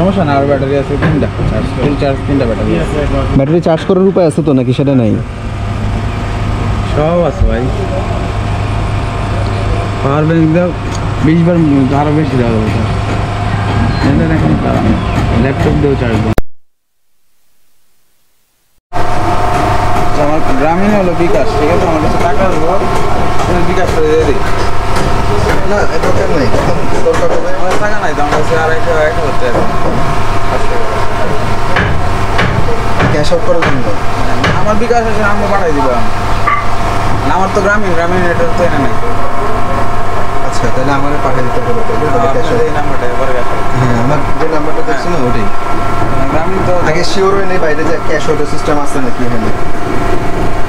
সমস্যা না, আর ব্যাটারি আছে তিনটা, তিনটা ব্যাটারি আছে। ব্যাটারি চার্জ করার উপায় আছে তো নাকি সেটা নাই? সব আছে ভাই, পাওয়ার ব্যাংক দাও 20 বার আরও বেশি দেওয়া যাবে। এখন ল্যাপটপ দিয়েও চার্জ দেবো। আমার গ্রামীণ হলো বিকাশ, ঠিক আছে, আমার কাছে টাকা আসবো, বিকাশ করে দিয়ে দিই। না এটা নাই, আমার টাকা নাই তো, আমার কাছে আর একটা হচ্ছে ক্যাশ আউট করার জন্য আমার বিকাশ আছে, আমি পাঠাই দিব। আমার তো গ্রামীণ এটা তো এনে নাই। আচ্ছা তাহলে আমার পাঠিয়ে দিতে হবে। এই নাম্বারটা এবার হ্যাঁ, আমার যে নাম্বারটা দেখছি না ওটাই। গ্রামীণ তো আগে শিওর হয়ে নেই বাইরে যে ক্যাশ আউটের সিস্টেম আছে নাকি এখানে।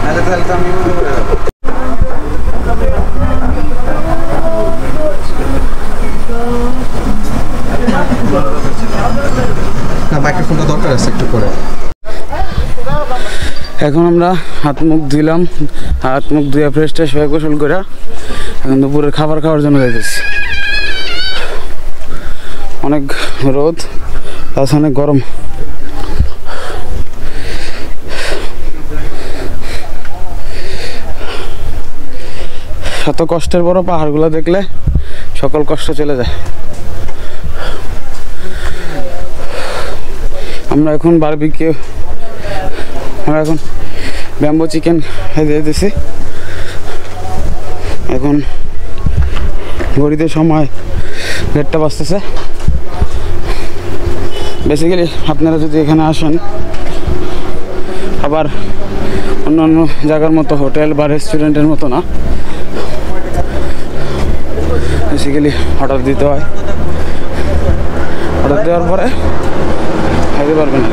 নাহলে তাহলে তো আমি বুঝতে পারি না, মাইক্রোফোনটা দরকার আছে একটু করে। এখন আমরা হাত মুখ ধুইলাম, হাত মুখ ধুয়ে ফ্রেশ ট্রেশ হয়ে গোসল করে এখন দুপুরের খাবার খাওয়ার জন্য যাইতেছি। অনেক রোদ, প্লাস অনেক গরম। এত কষ্টের বড় পাহাড়গুলো দেখলে সকল কষ্ট চলে যায়। আমরা এখন ব্যাম্বো চিকেন খেয়ে দিতেছি। এখন ঘড়িতে সময় 1:30 বাজতেছে। বেসিক্যালি আপনারা যদি এখানে আসেন, আবার অন্য জায়গার মতো হোটেল বা রেস্টুরেন্টের মতো না, বেসিক্যালি অর্ডার দিতে হয়। অর্ডার দেওয়ার পরে খাইতে পারবেন।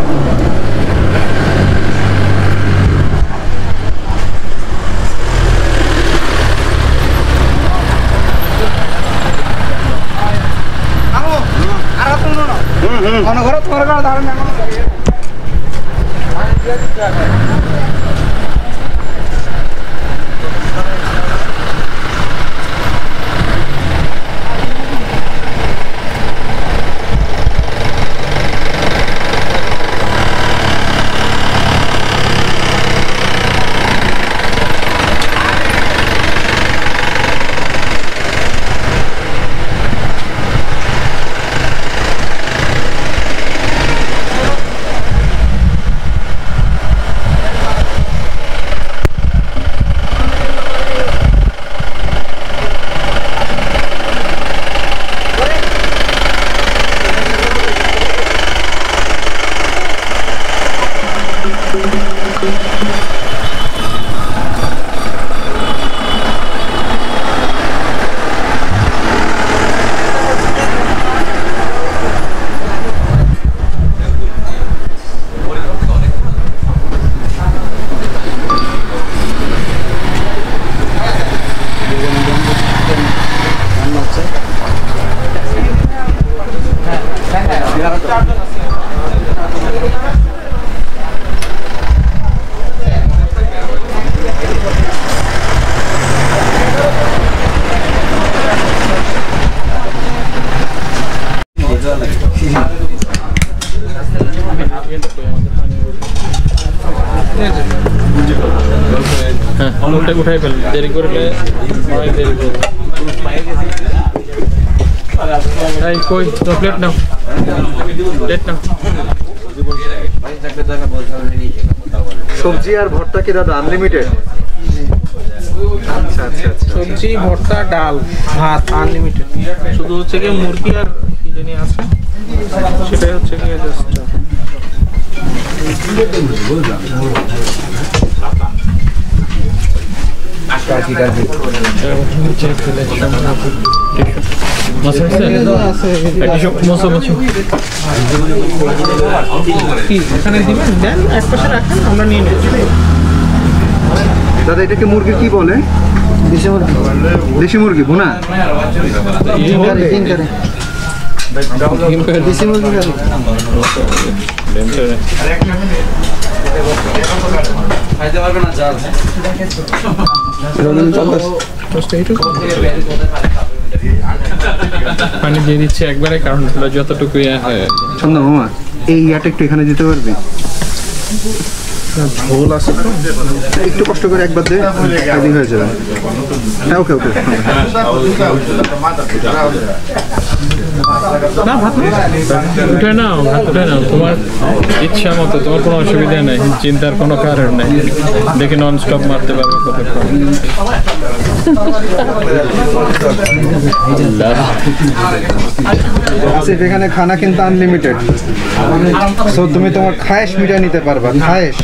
উঠাই ফেল, দেরি করলে অনেক দেরি করবে। কই প্লেট নাও, প্লেট নাও। সবজি আর ভর্তা কি দাদা আনলিমিটেড? আচ্ছা আচ্ছা আচ্ছা, সবজি ভর্তা ডাল ভাত আনলিমিটেড। শুধু হচ্ছে কি মুরগি আর কি জানি আছে, সেটাই হচ্ছে কি জাস্ট এখানে দিবেন, দেন এক পাশে রাখেন, আমরা নিয়ে নিচ্ছি। দাদা এটাকে মুরগি কি বলে? দেশি মুরগি ভুনা? দেশি মুরগি খাইতে পারবে না জাল। পানি দিয়ে দিচ্ছি একবারে, কারণ হলো যতটুকু হয়। ছন্দ মামা এই ইয়াটা একটু এখানে দিতে পারবে? ঝোল আছে তো, একটু কষ্ট করে একবার দে, তাহলেই হয়ে যাবে। হ্যাঁ ওকে ওকে। না ভাত উঠে নাও, ভাত উঠে নাও, তোমার ইচ্ছা মতো, তোমার কোনো অসুবিধা নেই, চিন্তার কোনো কারণ নেই। দেখে নন স্টপ মারতে পারবে কতক্ষণ। আসিফ এখানে খানা কিন্তু আনলিমিটেড, সো তুমি তোমার খায়েশ মিটাই নিতে পারবা। খায়েশ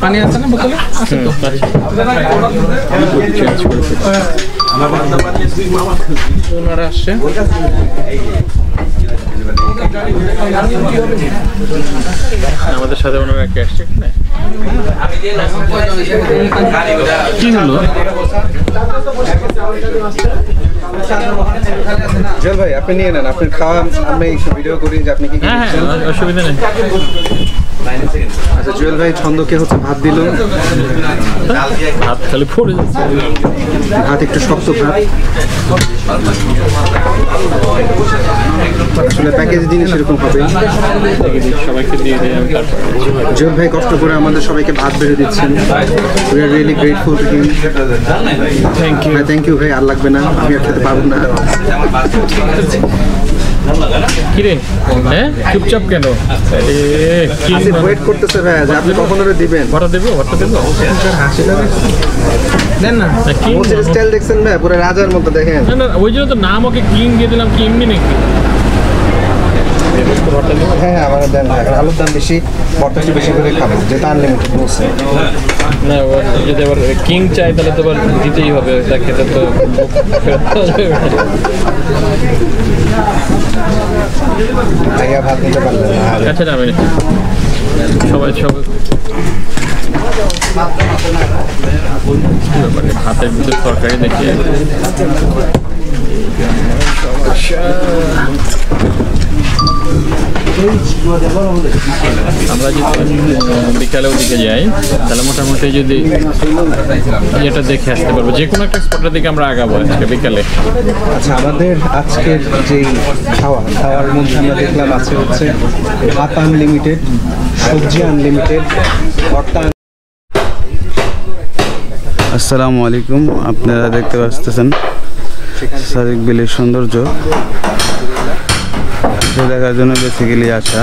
পানি আছে না বোতলে? আছে তো। ওনারা আসছে। আমাদের সাথে ওনারা একটা আসছে না? কি হলো? জল ভাই আপনি নিয়ে নেন, আপনার খাওয়া আমি ভিডিও করি যে আপনি কি কি হ্যাঁ হ্যাঁ, দিচ্ছেন। অসুবিধা নেই। আচ্ছা জুয়েল ভাই ছন্দকে হচ্ছে ভাত দিল, হাত খালি পড়ে যাচ্ছে। ভাত একটু শক্ত ভাত, আসলে প্যাকেজ জিনিস এরকম হবে। সবাইকে দিয়ে দিই আমি, তারপর জুয়েল ভাই কষ্ট করে আমাদের সবাইকে ভাত বেড়ে দিচ্ছেন। We are really grateful to him. Thank you. Thank you ভাই, আর লাগবে না, আমি আর খেতে পারবো না। কিরে হ্যাঁ চুপচাপ কেন? কি ওয়েট করতেছে ভাই যে আপনি কখন ওরে দিবেন। ভরা দেবো, ভরটা দেবো? দেন না। কি মোচের স্টাইল দেখছেন ভাই, পুরো রাজার মতো দেখেন। না না, ওই জন্য তো নাম ওকে কিং দিয়ে দিলাম, কি এমনি নাকি? হ্যাঁ আমার দেন ভাই, আলুর দাম বেশি, বর্তা একটু বেশি করে খাবেন, যেটা আনলিমিটেড বলছে। না ও যদি আবার কিং চাই তাহলে তো আবার দিতেই হবে, তা খেতে তো জায়গা ভাত নিতে পারলেন না। আচ্ছা না আমি সবাই হাতের ভিতরে তরকারি দেখে আমরা যদি বিকালে ওদিকে যাই তাহলে মোটামুটি যদি এটা দেখে আসতে পারবো, যে কোনো একটা স্পটের দিকে আমরা আগাবো আজকে বিকালে। আচ্ছা আমাদের আজকের যেই খাওয়ার মধ্যে আমরা দেখলাম আছে হচ্ছে ভাত আনলিমিটেড, সবজি আনলিমিটেড, ভর্তা। আসসালামু আলাইকুম, আপনারা দেখতে পাচ্ছেন সাদিক বিলের সৌন্দর্য, এটা দেখার জন্য বেসিক্যালি আসা।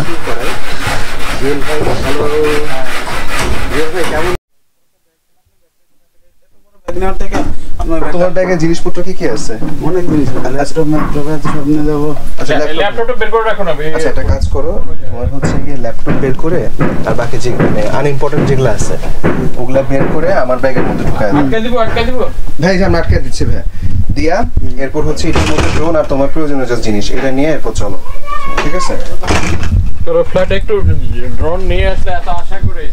তোমার ব্যাগে জিনিসপত্র কি কি আছে? অনেক জিনিস, ল্যাপটপ সব নিয়ে যাবো। আচ্ছা ল্যাপটপটা বের করে রাখো না। আচ্ছা একটা কাজ করো, তোমার হচ্ছে গিয়ে ল্যাপটপ বের করে আর বাকি যে আনইম্পর্টেন্ট যেগুলো আছে ওগুলা বের করে আমার ব্যাগের মধ্যে ঢুকায় দাও। আটকে দিব ভাই যে আমরা আটকে দিচ্ছি ভাই দিয়া, এরপর হচ্ছে এটার মধ্যে ড্রোন আর তোমার প্রয়োজনীয় যা জিনিস এটা নিয়ে এরপর চলো, ঠিক আছে? তোর ফ্ল্যাটে একটু ড্রোন নিয়ে আসলে এত আশা করে।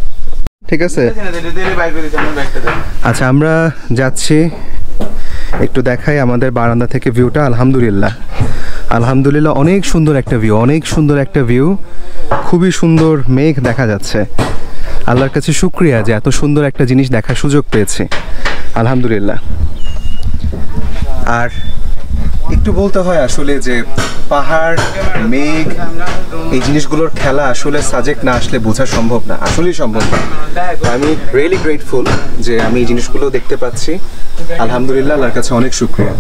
ঠিক আছে। আচ্ছা আমরা যাচ্ছি, একটু দেখাই আমাদের বারান্দা থেকে ভিউটা। আলহামদুলিল্লাহ অনেক সুন্দর একটা ভিউ, অনেক সুন্দর একটা ভিউ, খুবই সুন্দর মেঘ দেখা যাচ্ছে। আল্লাহর কাছে শুকরিয়া যে এত সুন্দর একটা জিনিস দেখার সুযোগ পেয়েছি, আলহামদুলিল্লাহ। আর একটু বলতে হয় আসলে যে পাহাড়, মেঘ, এই জিনিসগুলোর খেলা আসলে সাজেক না আসলে বোঝা সম্ভব না, আসলেই সম্ভব না। আমি রিয়েলি গ্রেটফুল যে আমি এই জিনিসগুলো দেখতে পাচ্ছি, আলহামদুলিল্লাহ, আল্লাহর কাছে অনেক শুকরিয়া।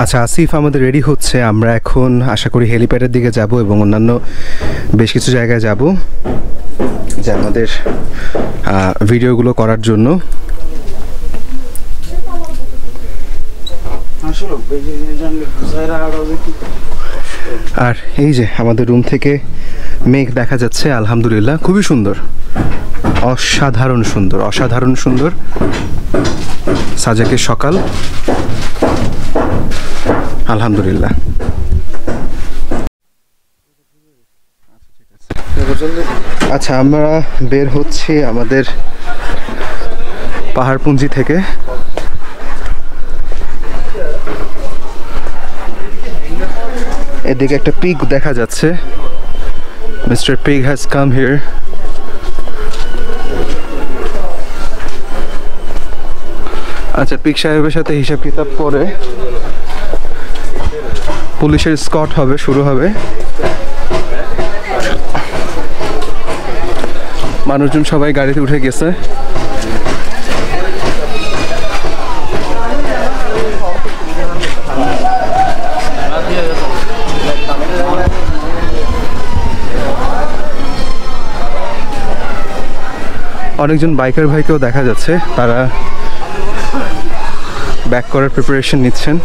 আচ্ছা আসিফ আমাদের রেডি হচ্ছে, আমরা এখন আশা করি হেলিপ্যাডের দিকে যাব এবং অন্যান্য বেশ কিছু জায়গায় যাব যে আমাদের ভিডিওগুলো করার জন্য। আর এই যে আমাদের রুম থেকে মেঘ দেখা যাচ্ছে, আলহামদুলিল্লাহ খুবই সুন্দর, অসাধারণ সুন্দর, অসাধারণ সুন্দর সাজেকের সকাল, আলহামদুলিল্লাহ। আচ্ছা আমরা বের হচ্ছি আমাদের পাহাড়পুঞ্জি থেকে। এদিকে একটা পিগ দেখা যাচ্ছে, mister pig has come here. আচ্ছা, পিক সাহেবের সাথে হিসাব কিতাব করে পুলিশের স্কট হবে, শুরু হবে। মানুষজন সবাই গাড়িতে উঠে গেছে। অনেকজন বাইকার ভাইকেও দেখা যাচ্ছে, তারা ব্যাক করার প্রিপারেশন নিচ্ছেন।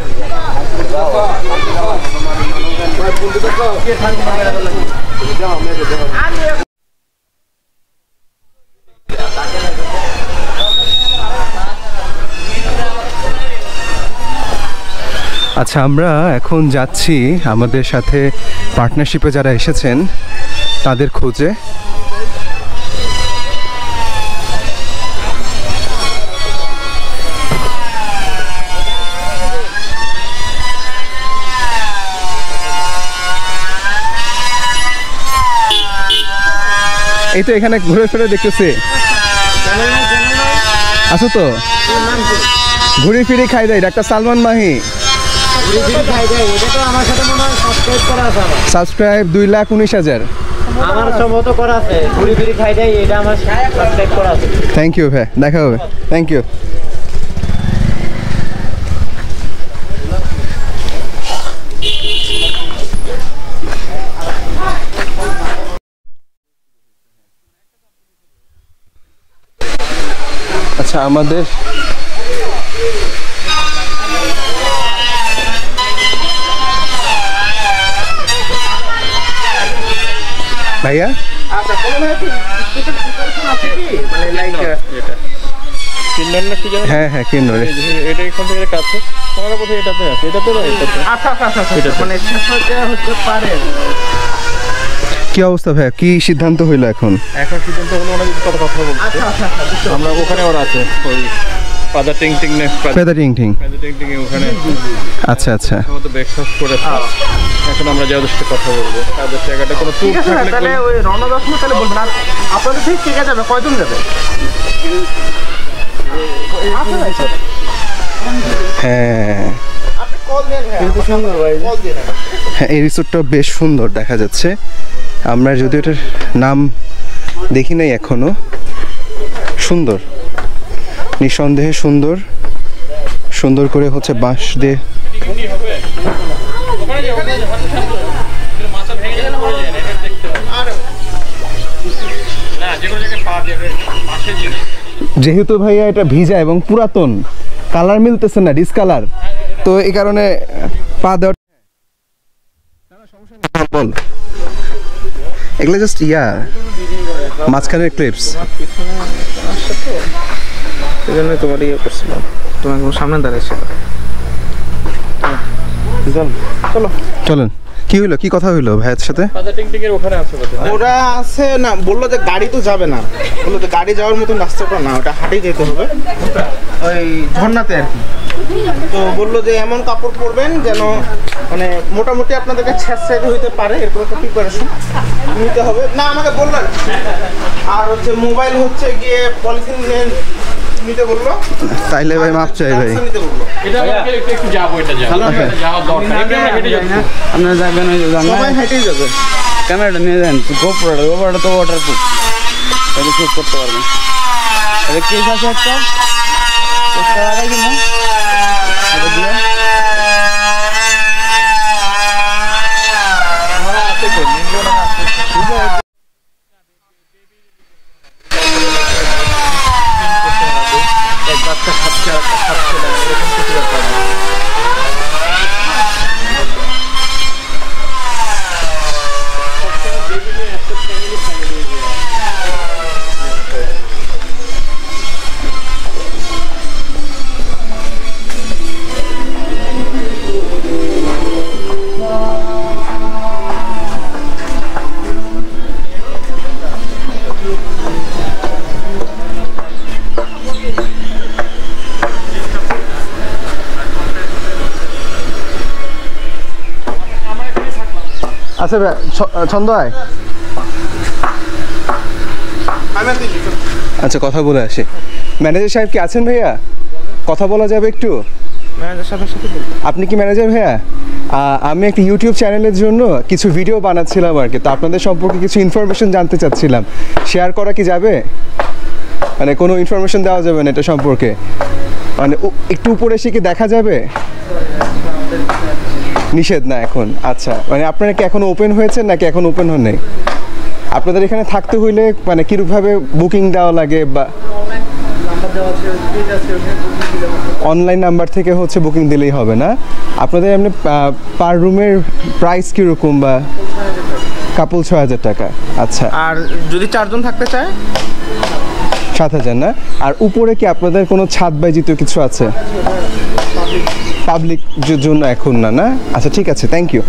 আচ্ছা, আমরা এখন যাচ্ছি আমাদের সাথে পার্টনারশিপে যারা এসেছেন তাদের খোঁজে। এই তো এখানে ঘুরে ফিরে দেখতেছি, আছো তো? ঘুরি ফিরি খাই দেয় ডাক্তার সালমান মাহি। সাবস্ক্রাইব 2,19,000। আমার সম্ভবত করা আছে, ঘুরি ফিরি খাই দেয়, এটা আমার সাবস্ক্রাইব করা আছে। থ্যাংক ইউ ভাই, দেখা হবে। Thank you. আচ্ছা, আমাদের ভাইয়া আচ্ছা, কোনো স্পেশাল প্রিপারেশন আছে কি, মানে লাইক এটা কিন্ডার না কি জানেন? হ্যাঁ হ্যাঁ, কিনো রে। এটা এখান থেকে কাছে আমার বোধহয় এটাতে আছে, এটাতে না এটাতে। আচ্ছা আচ্ছা আচ্ছা, মানে শেষ হতে পারে। কি অবস্থা ভাইয়া, কি সিদ্ধান্ত হইলো এখন? এখন সিদ্ধান্ত হলো অনেক কথা বলছে। আচ্ছা আচ্ছা আচ্ছা, আমরা ওখানে ওরা আছে, ওই পাদা টিং টিং নে ফেদা টিং টিং। পাদা টিং টিং ওখানে আচ্ছা আচ্ছা, আমাদের ব্রেকফাস্ট করেছে। এখন আমরা যাদের সাথে কথা বলবো, তাদের জায়গাটা কোনো ট্যুর ঠিক আছে। থাকলে তাহলে ওই রওনা দশ মিনিট তাহলে বলবেন। আর আপনাদের ঠিক কে যাবে, কয়জন যাবে? হ্যাঁ আপনি কল দেন। কিন্তু সুন্দর ভাই, কল দেন। হ্যাঁ, এই রিসোর্টটা বেশ সুন্দর দেখা যাচ্ছে। আমরা যদিও এটার নাম দেখি নাই এখনো। সুন্দর, নিঃসন্দেহে সুন্দর। সুন্দর করে হচ্ছে বাঁশ দিয়ে যেহেতু ভাইয়া এটা ভিজা এবং পুরাতন, কালার মিলতেছে না, ডিসকালার, তো এই কারণে পা দেওয়ার বল এগুলো জাস্ট মাঝখানের ক্লিপস। এই জন্য তোমার ইয়ে করছিলাম, তোমার সামনে দাঁড়িয়েছিল। চলো চলেন, কি হইলো, কি কথা হইলো ভাইয়ের সাথে? পাদা টিং টিং এর ওখানে আছে বোধহয়। ওরা আছে না, বললো যে গাড়ি তো যাবে না, বললো যে গাড়ি যাওয়ার মতন রাস্তাটা না, ওটা হাঁটেই যেতে হবে ওই ঝর্ণাতে আর কি। তো বললো যে এমন কাপড় পরবেন যেন মানে মোটামুটি আপনাদেরকে ছেঁচড়াইতে হইতে পারে, এরপর একটা প্রিপারেশন নিতে হবে। না আমাকে বললেন। আর হচ্ছে মোবাইল হচ্ছে গিয়ে পলিথিন নিতে বললো। তাইলে ভাই মাপ চাই ভাই। নিতে বললো। এটা আমাকে একটু যাবো, এটা যাবো, যাওয়া দরকার। এমনি আমরা হেঁটে যাচ্ছি। আপনারা যাবেন ওই যে সবাই হেঁটেই যাবে। ক্যামেরাটা নিয়ে যান, গোপরটা তো ওয়াটারপ্রুফ, এটা শুট করতে পারবেন। এটা কেস আছে একটা, কেসটা লাগাই কিনা এটা দিয়ে আমরা আছে কই নিলো না আছে। ঠিক আছে। এক বাচ্চা খাচ্ছে আর একটা খাচ্ছে না, এরকম কিছু ব্যাপার না। আচ্ছা ভাই, ছন্দ আয়। আচ্ছা, কথা বলে আসি। ম্যানেজার সাহেব কি আছেন ভাইয়া? কথা বলা যাবে একটু? ম্যানেজার সাথে বলবো। আপনি কি ম্যানেজার ভাইয়া? আমি একটা ইউটিউব চ্যানেলের জন্য কিছু ভিডিও বানাচ্ছিলাম আর কি, তো আপনাদের সম্পর্কে কিছু ইনফরমেশন জানতে চাচ্ছিলাম, শেয়ার করা কি যাবে? মানে কোনো ইনফরমেশন দেওয়া যাবে না এটা সম্পর্কে? মানে একটু উপরে এসে কি দেখা যাবে? নিষেধ না এখন? আচ্ছা, মানে আপনারা কি এখন ওপেন হয়েছেন নাকি এখন ওপেন হন নাই? আপনাদের এখানে থাকতে হইলে মানে কীভাবে বুকিং দেওয়া লাগে বা অনলাইন নাম্বার থেকে হচ্ছে বুকিং দিলেই হবে না? আপনাদের এমনি পার রুমের প্রাইস কীরকম? বা কাপল 6,000 টাকা। আচ্ছা, আর যদি 4 জন থাকতে চায় 7,000 না? আর উপরে কি আপনাদের কোনো ছাদ বা জিত কিছু আছে? পাবলিক জন্য এখন না? না, আচ্ছা ঠিক আছে, থ্যাংক ইউ।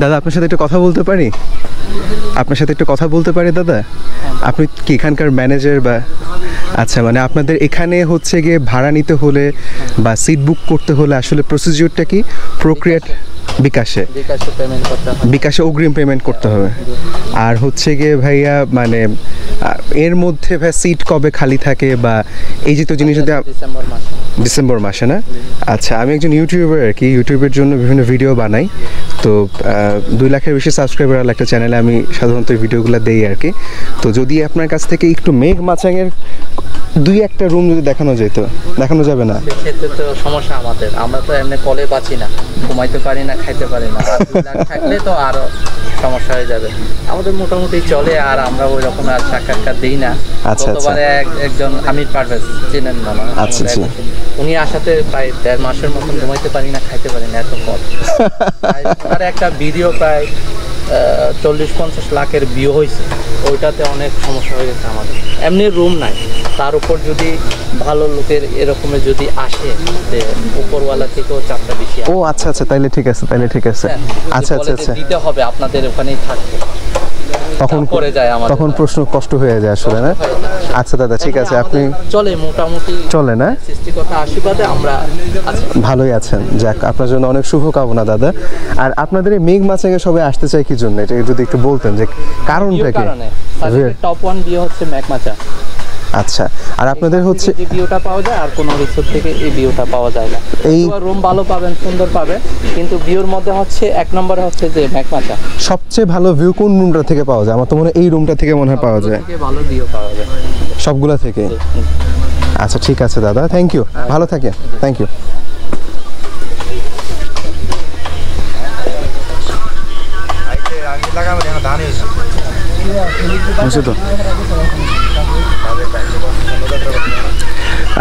দাদা, আপনার সাথে একটু কথা বলতে পারি? দাদা, আপনি কি এখানকার ম্যানেজার বা? আচ্ছা, মানে আপনাদের এখানে হচ্ছে গিয়ে ভাড়া নিতে হলে বা সিট বুক করতে হলে আসলে প্রসিডিউরটা কি? প্রক্রিয়া বিকাশে অগ্রিম পেমেন্ট করতে হবে। আর হচ্ছে গিয়ে ভাইয়া মানে এর মধ্যে ভাই সিট কবে খালি থাকে বা এই যে তো জিনিস? ডিসেম্বর মাসে না? আচ্ছা, আমি একজন ইউটিউবার আর কি, ইউটিউবের জন্য বিভিন্ন ভিডিও বানাই, তো 2 লাখের বেশি সাবস্ক্রাইবার একটা চ্যানেলে আমি সাধারণত ভিডিওগুলো দেই আর কি। তো যদি আপনার কাছ থেকে একটু মেঘমাচাঙের 2-1টা রুম যদি দেখানো যাবে না? সেক্ষেত্রে তো সমস্যা আমাদের, আমরা তো এমনি কলে বাঁচি না, ঘুমাইতে পারি না, খাইতে পারি না, আর 2 লাখ থাকলে তো আরো সমস্যা হয়ে যাবে। আমাদের মোটামুটি চলে, আর আমরা ওই রকম আর সাক্ষাৎকার দিই না। গতবারে একজন আমির পারভেজ চিনেন না? আচ্ছা, উনি আসাতে প্রায় 1.5 মাসের মতন ঘুমাইতে পারি না, খাইতে পারি না, এত কম। আর একটা ভিডিও প্রায় 40-50 লাখের ভিউ হয়েছে, ওইটাতে অনেক সমস্যা হয়ে গেছে আমাদের। এমনি রুম নাই, তার উপর যদি ভালো লোকের এরকমের যদি আসে, যে উপরওয়ালা থেকেও চাপটা বেশি। ও আচ্ছা, তাইলে ঠিক আছে। আচ্ছা, দিতে হবে, আপনাদের ওখানেই থাকবে, তখন প্রশ্ন কষ্ট হয়ে যায় আসলে, না? আচ্ছা দাদা, ঠিক আছে, আপনি মোটামুটি চলে না? সৃষ্টিকর্তার আশীর্বাদে আমরা ভালোই আছেন। যাক, আপনার জন্য অনেক শুভকামনা দাদা। আর আপনাদের এই মেঘমাচাঙে সবাই আসতে চায় কি জন্য, এটা যদি একটু বলতেন যে কারণটা কি? টপ 1 ভিউ হচ্ছে মেঘমাচা। আচ্ছা, আর আপনাদের হচ্ছে এই ভিউটা পাওয়া যায়, আর কোন রিসোর্ট থেকে এই ভিউটা পাওয়া যায় না। এই রুম ভালো পাবেন, সুন্দর পাবে, কিন্তু ভিউর মধ্যে হচ্ছে 1 নম্বরে হচ্ছে যে মেঘমাচা। সবচেয়ে ভালো ভিউ কোন রুমটা থেকে পাওয়া যায়? আমার তো মনে হয় এই রুমটা থেকে মনে হয় পাওয়া যায়। ভালো ভিউ পাওয়া যায় সবগুলা থেকে? আচ্ছা, ঠিক আছে দাদা, থ্যাংক ইউ, ভালো থাকেন, থ্যাংক ইউ।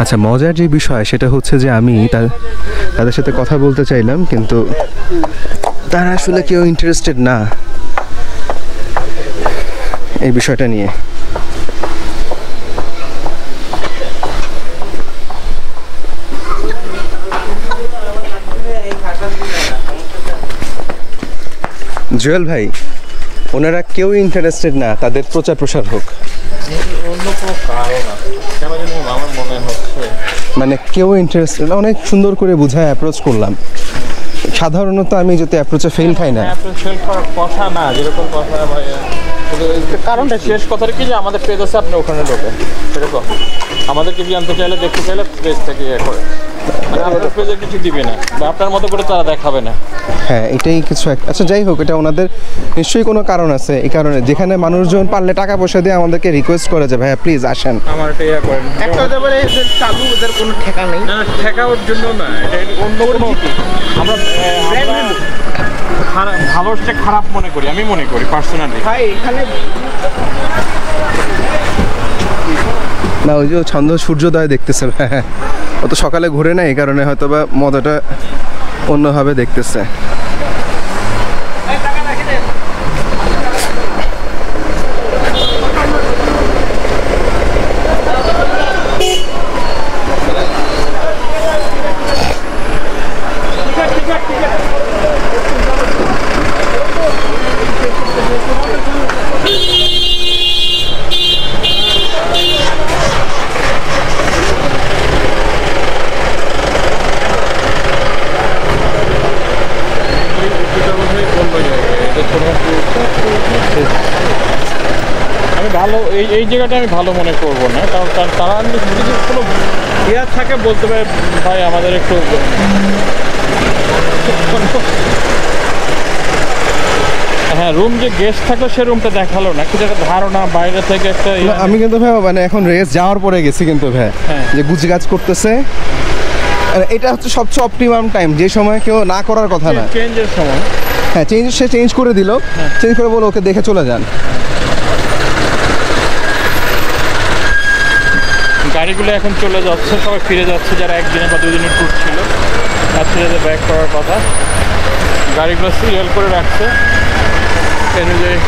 আচ্ছা, মজার যে বিষয় সেটা হচ্ছে যে আমি তাদের সাথে কথা বলতে চাইলাম, কিন্তু তারা আসলে কেউ ইন্টারেস্টেড না এই বিষয়টা নিয়ে। জুয়েল ভাই, ওনারা কেউ ইন্টারেস্টেড না তাদের প্রচার প্রসার হোক? মানে কেউ ইন্টারেস্টেড? অনেক সুন্দর করে বুঝায় অ্যাপ্রোচ করলাম। সাধারণত আমি যদি অ্যাপ্রোচে ফেল খাই না। কথা না, যেরকম কথা কারণটা শেষ কথাটা কি যে আমাদের পেজ আছে, আপনি ওখানে ঢোকেন, সেরকম আমাদেরকে জানতে চাইলে, দেখতে চাইলে পেজ থেকে করে। আপনার পেজে কিছু দিবে না বা আপনার মতো করে তারা দেখাবে না। হ্যাঁ এটাই কিছু আচ্ছা যাই হোক, এটা ওনাদের নিশ্চয়ই কোনো কারণ আছে। এই কারণে যেখানে মানুষজন পারলে টাকা পয়সা দিয়ে আমাদেরকে রিকোয়েস্ট করে যে ভাইয়া প্লিজ আসেন। আমার এটা ইয়া করেন একটা হতে পারে যে চালু, ওদের কোনো ঠেকা নেই। না ঠেকাওয়ার জন্য না, এটা অন্য কোনো আমরা ভালোটা খারাপ মনে করি, আমি মনে করি পার্সোনালি। ভাই এখানে না ওই যে ছন্দ সূর্যোদয় দেখতেছে, হ্যাঁ ও তো সকালে ঘুরে না, এই কারণে হয়তো বা মজাটা অন্যভাবে দেখতেছে। আমি ভালো এই জায়গাটা আমি ভালো মনে করবো না, কারণ তারা যদি কোনো ইয়া থাকে বলতে পারে ভাই আমাদের একটু হ্যাঁ রুম যে গেস্ট থাকলো সে রুমটা দেখালো না, কিন্তু একটা ধারণা বাইরে থেকে একটা আমি কিন্তু ভাই মানে এখন রেস যাওয়ার পরে গেছি কিন্তু ভাই যে গুজগাছ করতেছে, এটা হচ্ছে সবচেয়ে অপটিমাম টাইম, যে সময় কেউ না করার কথা না, চেঞ্জের সময়। হ্যাঁ সে চেঞ্জ করে দিল, চেঞ্জ করে বলো ওকে দেখে চলে যান। গাড়িগুলো এখন চলে যাচ্ছে, সবাই ফিরে যাচ্ছে যারা একদিনে বা 2 দিনের ট্যুর ছিল, যাত্রীদের ব্যাক করার কথা। গাড়িগুলো সিরিয়াল করে রাখছে অনুযায়ী।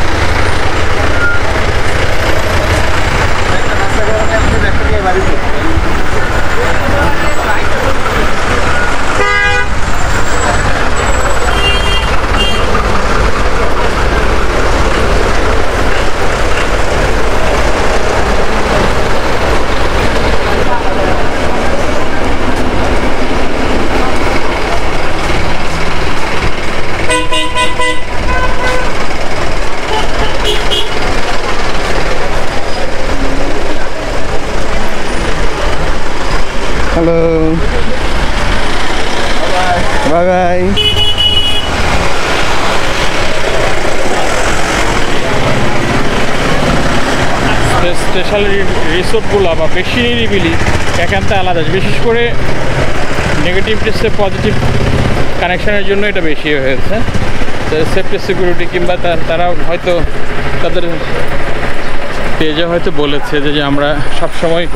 Hello, bye bye. স্পেশাল রিসোর্টগুলো বা বেশি নিরিবিলি একান্ত আলাদা, বিশেষ করে নেগেটিভ প্লেসে পজিটিভ কানেকশানের জন্য এটা বেশি হয়েছে। সেফটি সিকিউরিটি কিংবা তারা হয়তো তাদের পেজে হয়তো বলেছে যে আমরা সবসময়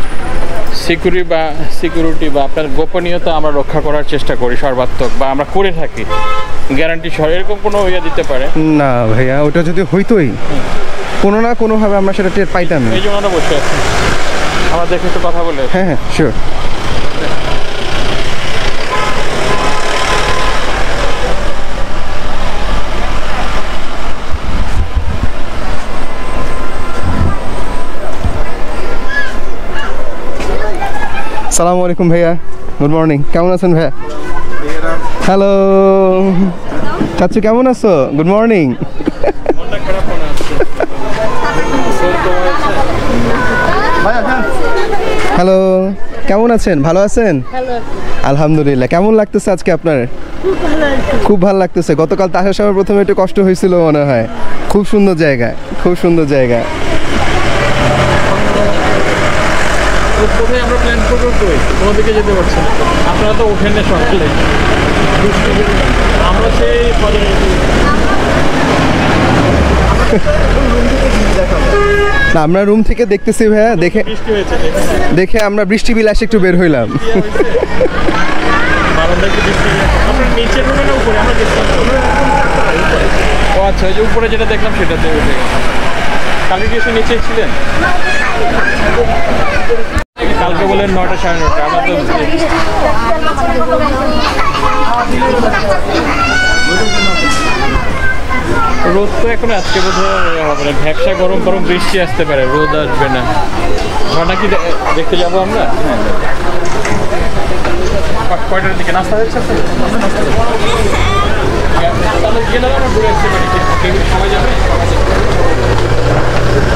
সিকিউরিটি বা আপনার গোপনীয়তা আমরা রক্ষা করার চেষ্টা করি সর্বাত্মক, বা আমরা করে থাকি গ্যারান্টি সহ, এরকম কোনো ইয়ে দিতে পারে না ভাইয়া, ওটা যদি হইতোই কোনো না কোনোভাবে আমরা সেটা টের পাইতাম না। এই জন্য আমরা বসে আছি, আমরা দেখে একটু কথা বলে। হ্যাঁ হ্যাঁ শিওর। আসসালামু আলাইকুম ভাইয়া, গুড মর্নিং, কেমন আছেন ভাইয়া? হ্যালো চাচু, কেমন আছো? Good morning. হ্যালো, কেমন আছেন? ভালো আছেন? আলহামদুলিল্লাহ। কেমন লাগতেছে আজকে আপনার? খুব ভালো লাগতেছে। গতকাল তো আসার সময় প্রথমে একটু কষ্ট হয়েছিল মনে হয়। খুব সুন্দর জায়গা, খুব সুন্দর জায়গা। কোথায় আমরা প্ল্যান করবো, কোনো দিকে যেতে পারছি না, আপনারা তো ওঠেন না সকালে, আমরা সেই না আমরা রুম থেকে দেখতেছি ভাইয়া, দেখে আমরা বৃষ্টি বিলাসে একটু বের হইলাম। ও আচ্ছা, ওই যে উপরে যেটা দেখলাম সেটাতে উঠে কালকে কি এসে নিচে ছিলেন? কালকে বলেন 9টা 9:30, আমরা তো রোদ তো এখন আজকে বোধহয় হবে না, ভ্যাবসা গরম গরম বৃষ্টি আসতে পারে, রোদ আসবে না। ঝর্ণা কি দেখতে যাবো আমরা? কয়টার দিকে নাস্তা হয়েছে?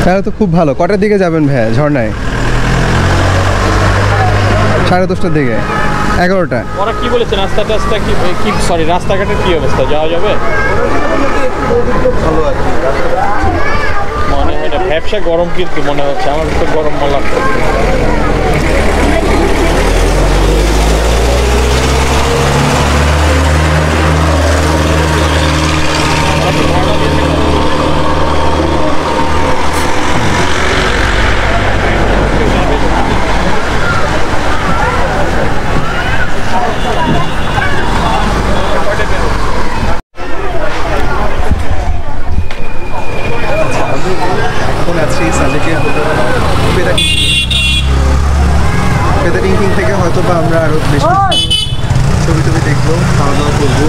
তাহলে তো খুব ভালো। কটার দিকে যাবেন ভাইয়া ঝর্ণায়? 10:30টার দিকে। 11টা। ওরা কি বলেছে রাস্তা টাস্তা কি সরি রাস্তাঘাটের কি অবস্থা, যাওয়া যাবে? ভালো আছে মনে হয় না, ব্যবসা গরম কিন্তু মনে হচ্ছে আমার তো গরম লাগছে। এখন আছি সাজেকের পেদারিং থেকে হয়তো বা আমরা আরো বেশি ছবি টবি দেখবো, খাওয়া দাওয়া করবো।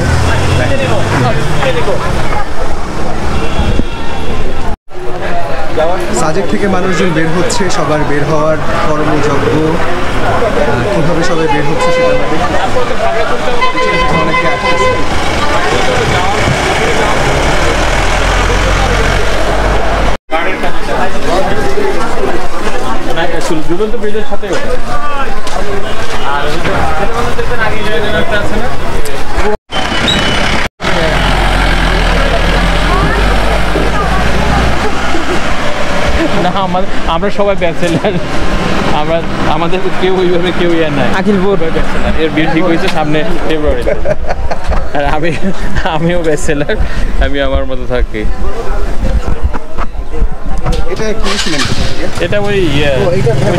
সাজেক থেকে মানুষজন বের হচ্ছে, সবার বের হওয়ার কর্মযজ্ঞ কিভাবে সবাই বের হচ্ছে সেটা অনেকে আসতেছে। দুরন্ত ব্রিজের সাথে না আমরা সবাই ব্যাচেলার, আমাদের কেউ ওইভাবে কেউ ইয়ে নাই। আখিল ব্যাচেলার, এর বিয়ে ঠিক হয়েছে সামনে ফেব্রুয়ারি। আর আমিও ব্যাচেলার, আমি আমার মতো থাকি। এটা কিনেছিলেন? এটা ওই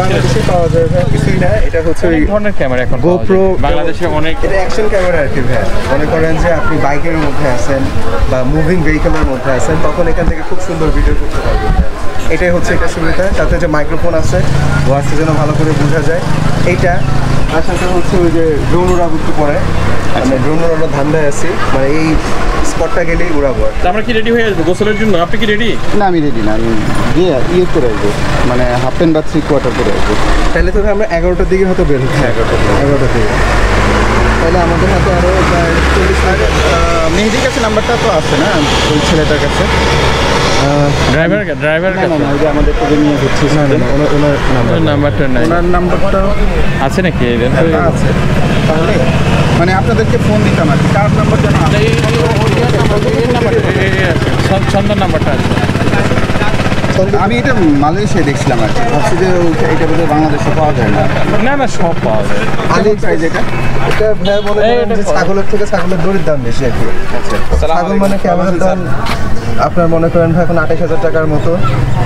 বাংলাদেশে পাওয়া যায় ভাই, কিছুই না। এটা হচ্ছে ওই ধরনের ক্যামেরা এখন GoPro বাংলাদেশে অনেক। এটা অ্যাকশন ক্যামেরা আর কি ভাই। মনে করেন যে আপনি বাইকের মধ্যে আছেন বা মুভিং ভেহিকলের মধ্যে আছেন, তখন এখান থেকে খুব সুন্দর ভিডিও করতে পারবেন। এটাই হচ্ছে এটা সুবিধা, তাতে যে মাইক্রোফোন আছে ভয়েসটা যেন ভালো করে বোঝা যায়। এইটা তার সাথে হচ্ছে ওই যে ড্রোন উড়াবো একটু পরে, মানে ড্রোন উড়ানোর ধান্দায় আছি, মানে এই স্পটটা গেলেই উড়াবো। আমরা কি রেডি হয়ে আসবো গোসলের জন্য? আপনি কি রেডি? না আমি রেডি না, আমি গিয়ে ইয়ে করে আসবো, মানে হাফ প্যান্ট বা 3/4 করে আসবো। তাহলে তো আমরা 11টার দিকে হয়তো বের হচ্ছি। 11টার দিকে তাহলে আমাদের হাতে আরও প্রায় 40 মিনিট। মেহেদির কাছে নাম্বারটা তো আছে না ওই ছেলেটার কাছে? ড্রাইভার না না, ওই যে আমাদের থেকে নিয়ে হচ্ছে ওনার নাম্বারটা নাই। ওনার নাম্বারটা আছে নাকি? আছে, তাহলে মানে আপনাদেরকে ফোন দিতাম আর কি। কার নাম্বার যেন সন্ধ্যার নাম্বারটা আছে। আমি এটা মালয়েশিয়ায় দেখছিলাম আর কি, ভাবছি যে এটা বোধহয় বাংলাদেশে পাওয়া যায় না। না না, সব পাওয়া যায়। আলি প্রাইস এটা ভাই মনে করেন যে ছাগলের থেকে ছাগলের দড়ির দাম বেশি আর কি। ছাগল মানে ক্যামেরার দাম আপনার মনে করেন ভাই এখন 28,000 টাকার মতো।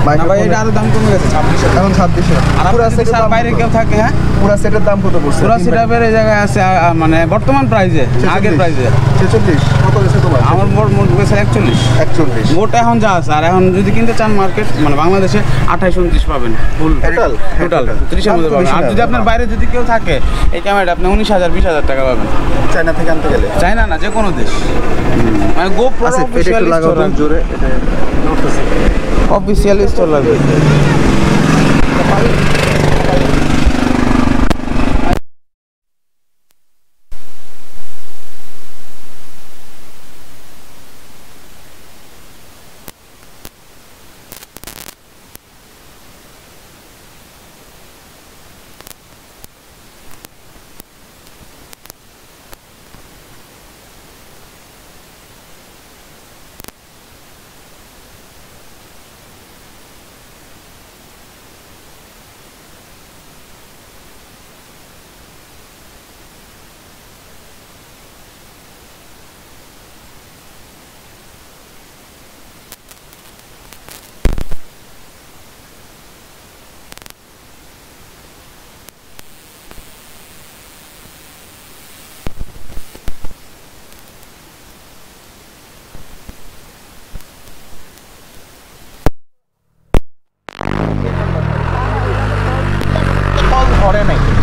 ভাই এটা আরো দাম কমে গেছে, 26,000 এখন 26,000। পুরো সেটের বাইরে কেউ থাকে? হ্যাঁ, পুরো সেটের দাম কত পড়ছে? পুরো সেটআপের এই জায়গায় আছে মানে বর্তমান প্রাইসে, আগের প্রাইসে 46 কত গেছে তোমার? আমার মোট গেছে 41। মোট এখন যা আছে, আর এখন যদি কিনতে চান মার্কেট মানে বাংলাদেশে 28-29 পাবেন ফুল টোটাল 30-এর মধ্যে পাবেন। আর যদি আপনার বাইরে যদি কেউ থাকে এই ক্যামেরাটা আপনি 19,000-20,000 টাকা পাবেন চায়না থেকে আনতে গেলে। চায়না না, যে কোনো দেশ, মানে GoPro অফিশিয়াল স্টোর জোরে এটা নড়তেছে, অফিশিয়াল স্টোর লাগবে।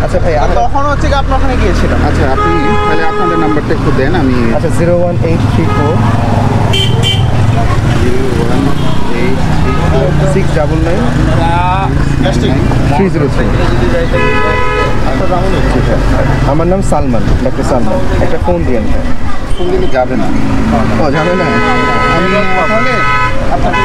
আচ্ছা ভাই তখন হচ্ছে কি আপনি ওখানে গিয়েছিলাম। আচ্ছা, আপনি তাহলে আপনাদের নাম্বারটা একটু দেন। আমি আচ্ছা 01834 699 303। আমার নাম সালমান, ডক্টর সালমান। একটা ফোন দিয়েন। ফোন দিলে যাবে না। ও যাবে না, আমি তাহলে আপনাকে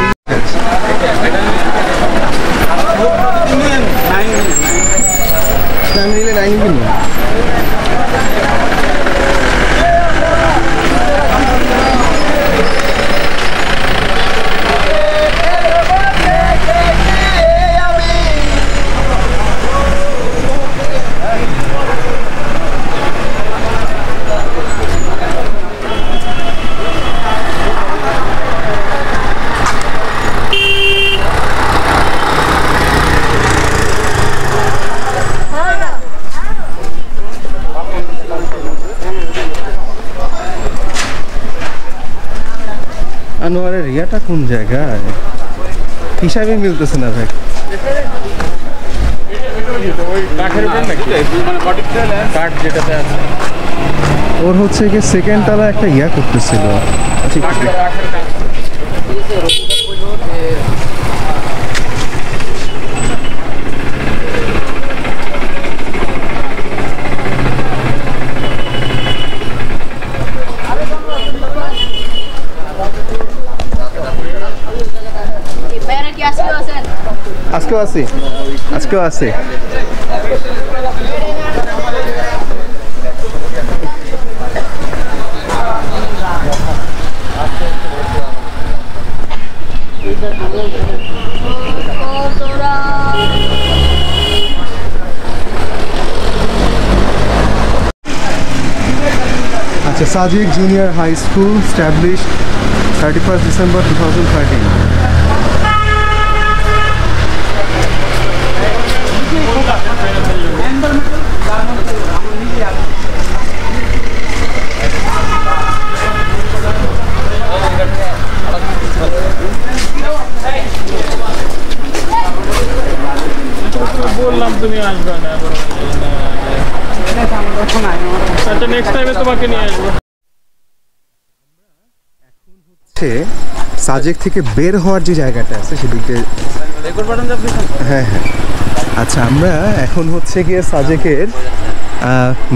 আমি নিলে 9 কিনবো। আনোয়ারের ইয়াটা কোন জায়গায় হিসাবে মিলতেছে না ভাই। ওই কাঠের উপর নাকি মানে বডি ট্রেলার কাঠ যেটাতে আছে ওর হচ্ছে কি সেকেন্ড তলা একটা ইয়া করতেছিল। আচ্ছা একটু আজকেও আছে, আজকেও আছে। আচ্ছা, Sajek junior high school established 31st December 2013। বললাম তুমি আসবে না, আচ্ছা নেক্সট টাইমে তোমাকে নিয়ে আসবো। সাজেক থেকে বের হওয়ার যে জায়গাটা আছে সেদিকে, হ্যাঁ হ্যাঁ। আচ্ছা, আমরা এখন হচ্ছে গিয়ে সাজেকের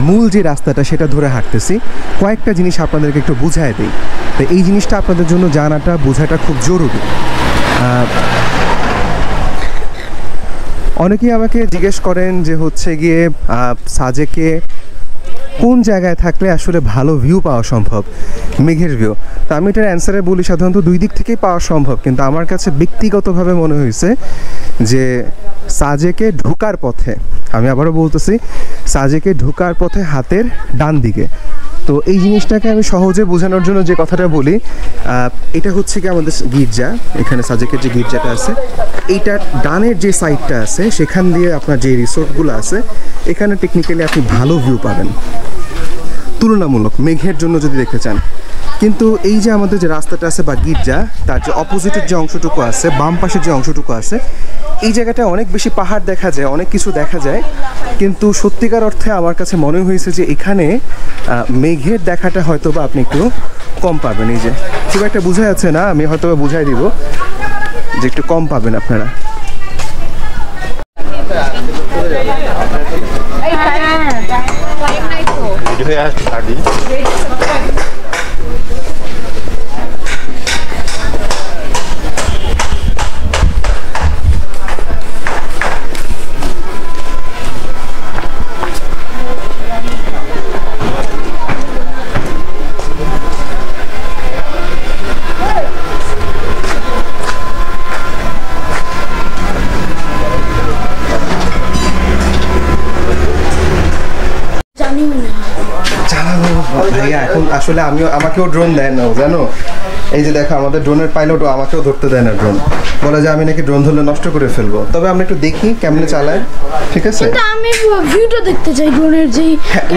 মূল যে রাস্তাটা সেটা ধরে হাঁটতেছি। কয়েকটা জিনিস আপনাদেরকে একটু বুঝায় দিই। তো এই জিনিসটা আপনাদের জন্য জানাটা বোঝাটা খুব জরুরি। অনেকেই আমাকে জিজ্ঞেস করেন যে হচ্ছে গিয়ে সাজেকে কোন জায়গায় থাকলে আসলে ভালো ভিউ পাওয়া সম্ভব, মেঘের ভিউ। তো আমি এটার অ্যান্সারে বলি সাধারণত দুই দিক থেকেই পাওয়া সম্ভব, কিন্তু আমার কাছে ব্যক্তিগতভাবে মনে হয়েছে যে সাজেকে ঢোকার পথে, আমি আবারও বলতেছি, সাজেকে ঢোকার পথে হাতের ডান দিকে। তো এই জিনিসটাকে আমি সহজে বোঝানোর জন্য যে কথাটা বলি, এটা হচ্ছে কি আমাদের গির্জা, এখানে সাজেকের যে গির্জাটা আছে, এইটার ডানের যে সাইডটা আছে সেখান দিয়ে আপনার যে রিসোর্টগুলো আছে এখানে টেকনিক্যালি আপনি ভালো ভিউ পাবেন তুলনামূলক মেঘের জন্য যদি দেখতে চান। কিন্তু এই যে আমাদের যে রাস্তাটা আছে বা গির্জা, তার যে অপোজিটের যে অংশটুকু আছে, বাম পাশের যে অংশটুকু আছে, এই জায়গাটায় অনেক বেশি পাহাড় দেখা যায়, অনেক কিছু দেখা যায়, কিন্তু সত্যিকার অর্থে আমার কাছে মনে হয়েছে যে এখানে মেঘের দেখাটা হয়তো বা আপনি একটু কম পাবেন। এই যে খুব একটা বোঝা যাচ্ছে না, আমি হয়তো বা বুঝাই দিব যে একটু কম পাবেন আপনারা। ভাইয়া এখন আসলে আমাকেও ড্রোন দেয় না, জানো? এই যে দেখো আমাদের ড্রোনের পাইলটও আমাকেও ধরতে দেয় না ড্রোন, বলে যে আমি নাকি ড্রোন ধরলে নষ্ট করে ফেলবো। তবে আমরা একটু দেখি কেমনে চালায়, ঠিক আছে? আমি ভিউটা দেখতে চাই ড্রোনের, যেই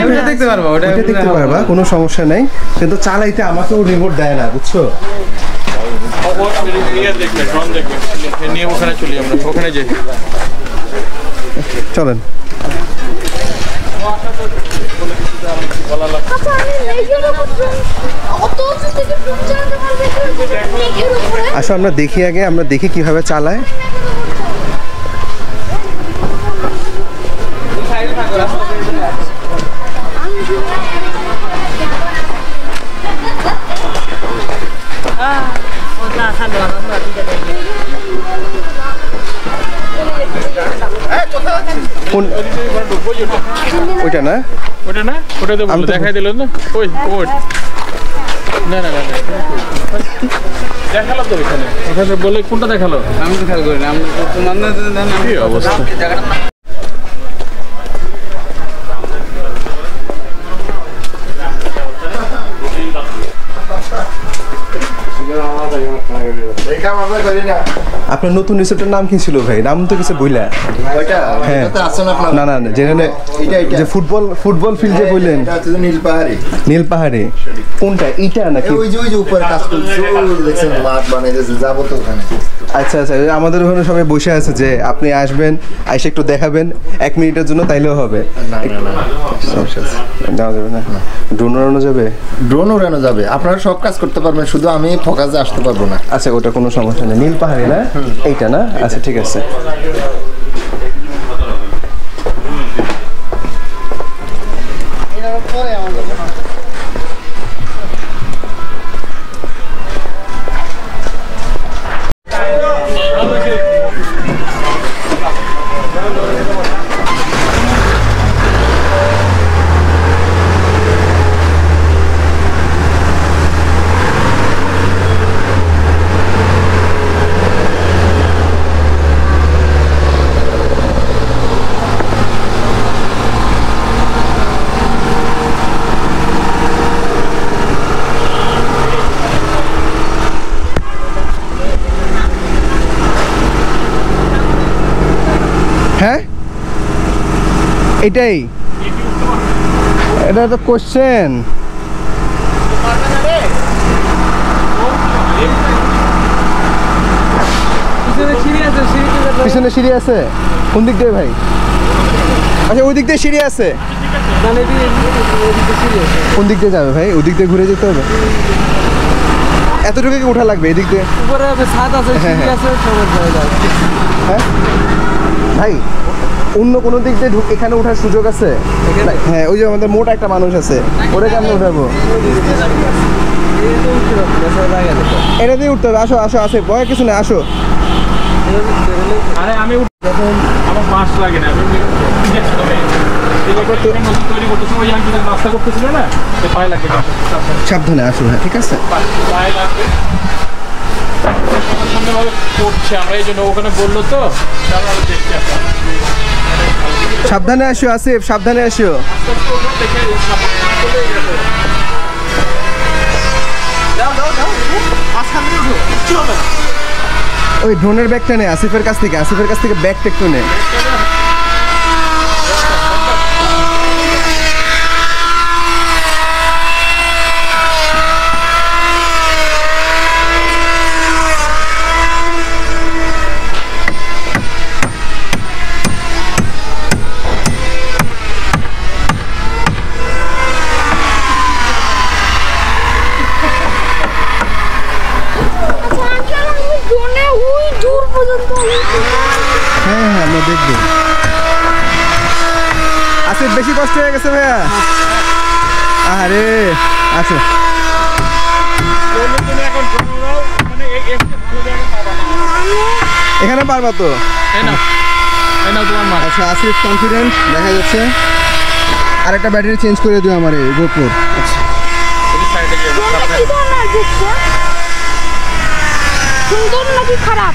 ওটা দেখতে পারবা, ওটা দেখতে পারবা, কোনো সমস্যা নেই, কিন্তু চালাইতে আমাকেও রিমোট দেয় না, বুঝছো? নিয়ে ওখানে চলি, আমরা ওখানে যাই, চলেন। আসো আমরা দেখি, আগে আমরা দেখি কিভাবে চালায়। ওইটা না, ওটা না, ওটা তো দেখাই দিল না, ওই ওই না না না দেখালো তো ওইখানে, ওখানে বলে কোনটা দেখালো? আমি তো খেয়াল করি না, কি অবস্থা। এই কাম আমরা করি না। আপনার নতুন রিসোর্টের নাম কি ছিল ভাই? নাম তো কিছু বইলা। হ্যাঁ না না যেখানে যে ফুটবল ফিল্ড যে বললেন নীল পাহাড়ে, কোনটা এইটা নাকি? ওই যে উপরে কাজ করছে, দেখছেন মাঠ বানাইতেছে, যাবো তো ওখানে। আচ্ছা আচ্ছা, আমাদের ওখানে সবাই বসে আছে যে আপনি আসবেন, আইসে একটু দেখাবেন 1 মিনিটের জন্য, তাইলেও হবে? যাওয়া যাবে না? ড্রোন উড়ানো যাবে? ড্রোন উড়ানো যাবে, আপনারা সব কাজ করতে পারবেন, শুধু আমি ফোকাসে আসতে পারবো না। আচ্ছা ওটা কোনো সমস্যা নেই। নীল পাহাড়ে না এইটা না? আচ্ছা ঠিক আছে। হ্যাঁ এটাই, এটা তো কোশ্চেন। পিছনে সিঁড়ি আছে? কোন দিক দিয়ে ভাই? আচ্ছা ওই দিক দিয়ে সিঁড়ি আছে। কোন দিক দিয়ে যাবে ভাই? ওই দিক দিয়ে ঘুরে যেতে হবে? এতটুকু কি উঠা লাগবে এদিক দিয়ে? হ্যাঁ ভাই অন্য কোনো দিক দিয়ে এখানে ওঠার সুযোগ আছে? হ্যাঁ ওই যে আমাদের মোটা একটা মানুষ আছে, ওরা কেমন উঠাবো? এটা দিয়ে উঠতে হবে। আসো আসো, আসে ভয় কিছু নেই, আসো। আরে আমি আমার বাস লাগে না, নাস্তা করতেছিল না, পায়ে লাগবে। সাবধানে আসো। হ্যাঁ ঠিক আছে, পায়ে লাগবে করছে, আমরা এই জন্য ওখানে বললো তো, দেখছি সাবধানে আসো আসিফ, সাবধানে আসো। ওই ড্রোনের ব্যাগটা নে আসিফের কাছ থেকে, আসিফের কাছ থেকে ব্যাগটা একটু নে। হ্যাঁ হ্যাঁ আমরা দেখবো। আসিফ বেশি কষ্ট হয়ে গেছে ভাইয়া? আরে আসো। এখানে পারবা তো? আচ্ছা আসিফ কনফিডেন্ট দেখা যাচ্ছে। আরেকটা ব্যাটারি চেঞ্জ করে দিও আমার এই গোপুর। সুন্দর নাকি খারাপ?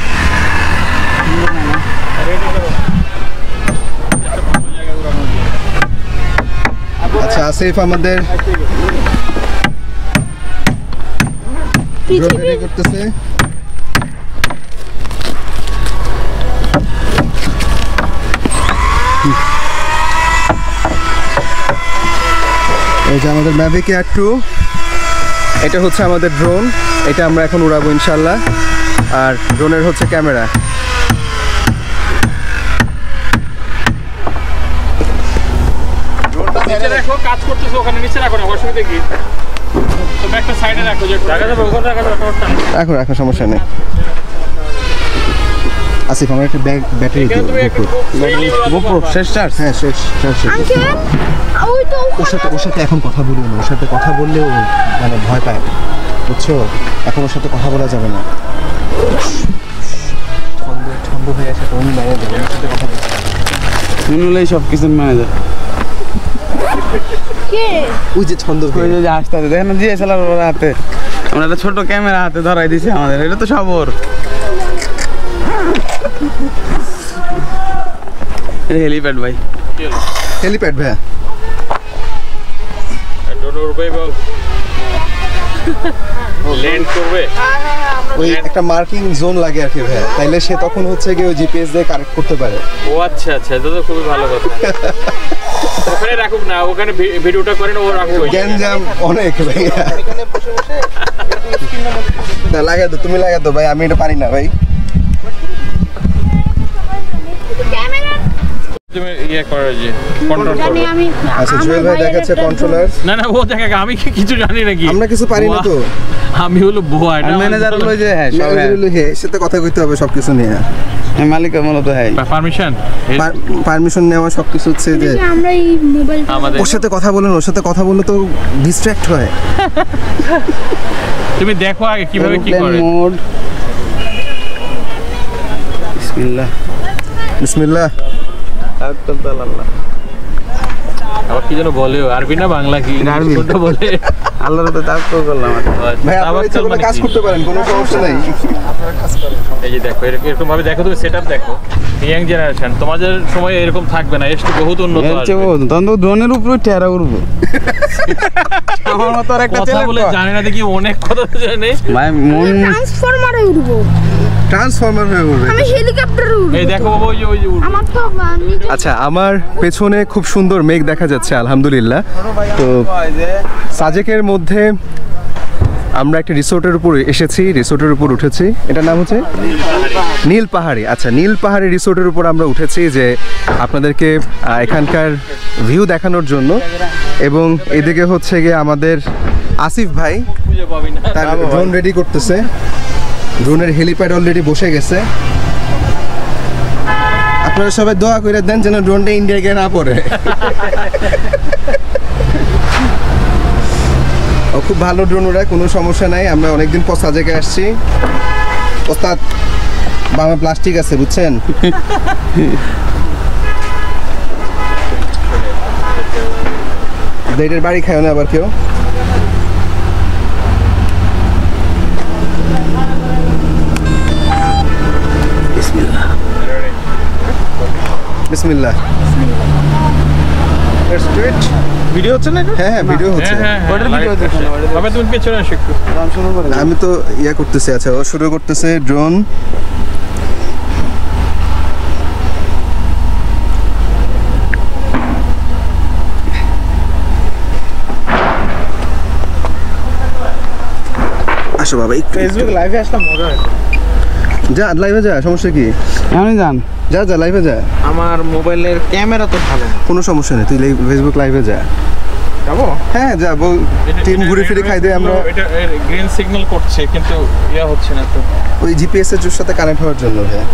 আচ্ছা আসিফ আমাদের রেডি করতেছে। এই যে আমাদের ম্যাভিক এয়ার 2, এটা হচ্ছে আমাদের ড্রোন, এটা আমরা এখন উড়াবো ইনশাল্লাহ। আর ড্রোনের হচ্ছে ক্যামেরা। কাজ করতেছে ওখানে, নিচে রাখো না, অসুবিধা কি? একটা সাইডে রাখো, যে রাখা যাবে ওখানে রাখা যাবে, রাখো রাখো, সমস্যা নেই। আসিফ আমার একটা ব্যাটারি দিও। গোপ্রো শেষ চার্জ? হ্যাঁ শেষ চার্জ। ওর সাথে এখন কথা বলিও না, ওর সাথে কথা বললেও মানে ভয় পায়, বুঝছো? এখন ওর সাথে কথা বলা যাবে না। ছন্দ ভাইয়ের সাথে উনি ম্যানেজার, ওর সাথে কথা বলতে হবে। উনি হলেই সব কিছুর ম্যানেজার। ওই যে ছন্দ ভাই যে আসতে আছে দেখেন, জিএসএলআর হাতে আমরা একটা ছোট ক্যামেরা হাতে ধরাই দিছি আমাদের, এটা তো সব ওর। হেলিপ্যাড ভাই, হেলিপ্যাড ভাইয়া। ল্যান্ড করবে। ওই একটা মার্কিং জোন লাগে আর কি ভাইয়া, তাইলে সে তখন হচ্ছে গিয়ে ওই জিপিএস দিয়ে কানেক্ট করতে পারে। ও আচ্ছা আচ্ছা, এটা তো খুবই ভালো কথা। ওখানে রাখুক না, ওখানে ভিডিওটা করেন, ও রাখুক। গ্যাঞ্জাম অনেক ভাইয়া। এখানে বসে বসে স্ক্রিনের মধ্যে না লাগাই দো, তুমি লাগাই দো ভাই, আমি এটা পারি না ভাই। তুমি ইয়ে করো যে কন্ট্রোল জানি করো। আমি। আচ্ছা জুয়েল ভাই দেখাচ্ছে কন্ট্রোলার। না না, ও দেখা, আমি কিছু জানি নাকি? আমরা কিছু পারি না তো। আমি হলো বোয়া, এটা ম্যানেজার হলো যে হ্যাঁ সব হ্যাঁ সাথে কথা কইতে হবে সবকিছু নিয়ে। মালিক মূলত হ্যাঁ পারমিশন পারমিশন নেওয়া সবকিছু হচ্ছে যে আমরা এই মোবাইল আমাদের। ওর সাথে কথা বলেন, ওর সাথে কথা বললে তো ডিস্ট্র্যাক্ট হয়। তুমি দেখো আগে কিভাবে কি করে। মোড বিসমিল্লাহ বিসমিল্লাহ। আল্লাহ আবার কি যেন বলে, আরবি না বাংলা কি আরবি। কোনটা বলে? আল্লাহর তো তাওয়াক্কুল করলাম। ভাই আপনারা ইচ্ছা করলে কাজ করতে পারেন, কোনো সমস্যা নাই। এই যে দেখো, এরকম ভাবে দেখো, তুমি সেটআপ দেখো। ইয়াং জেনারেশন, তোমাদের সময় এরকম থাকবে না, এসে বহুত উন্নত এর চেয়ে আসবে। তখন তো ড্রোনের উপরে টেরা উড়বো। আমার মতো আর একটা কথা ছেলে বলে জানে না দেখি, অনেক কথা জানে। ভাই মন ট্রান্সফরমারে উঠবো, ট্রান্সফরমার হয়ে উঠবে। আমি হেলিকপ্টারে উঠবো। এই দেখো বাবা, ওই যে আমার তো নিজে আচ্ছা আমার পেছনে খুব সুন্দর মেঘ দেখা যাচ্ছে আলহামদুলিল্লাহ। তো সাজেকের মধ্যে আমরা একটা রিসোর্টের উপর এসেছি, রিসোর্টের উপর উঠেছি। এটার নাম হচ্ছে নীল পাহাড়ি। আচ্ছা নীল পাহাড়ি রিসোর্টের উপর আমরা উঠেছি যে আপনাদেরকে এখানকার ভিউ দেখানোর জন্য। এবং এদিকে হচ্ছে গিয়ে আমাদের আসিফ ভাই খুঁজে পাবি না। তার ড্রোন রেডি করতেছে। ড্রোনের হেলিপ্যাড অলরেডি বসে গেছে। আপনারা সবাই দোয়া করে দেন যেন ড্রোনটা ইন্ডিয়া গিয়ে না পড়ে। ও খুব ভালো ড্রোন ওরা, কোনো সমস্যা নাই। আমরা অনেকদিন পর সাজেকে আসছি। ওস্তাদ বামে প্লাস্টিক আছে বুঝছেন। দেড়ের বাড়ি খায় না আবার কেউ। বিসমিল্লাহ। Let's do it. ভিডিও হচ্ছে না? হ্যাঁ হ্যাঁ ভিডিও হচ্ছে। ওটার ভিডিও দেখুন। বাবা তুমি পেছনে আসো একটু। দাম শুরু করে না, আমি তো ইয়া করতেছি। আচ্ছা ও শুরু করতেছে ড্রোন। আসো বাবা একটু ফেসবুক লাইভে আসলে মজা হয়। যা লাইভে যা, সমস্যা কি? আমি জান যা যা লাইভে যা, আমার মোবাইলের ক্যামেরা তো ভালো না। কোনো সমস্যা নেই, তুই ফেসবুক লাইভে যা। যাবো? হ্যাঁ যা, বল টিম ঘুরে ফিরে খাই দেয়। আমরা এটা গ্রিন সিগন্যাল করছে কিন্তু ইয়া হচ্ছে না তো। ওই জিপিএস এর সাথে কানেক্ট হওয়ার জন্য। হ্যাঁ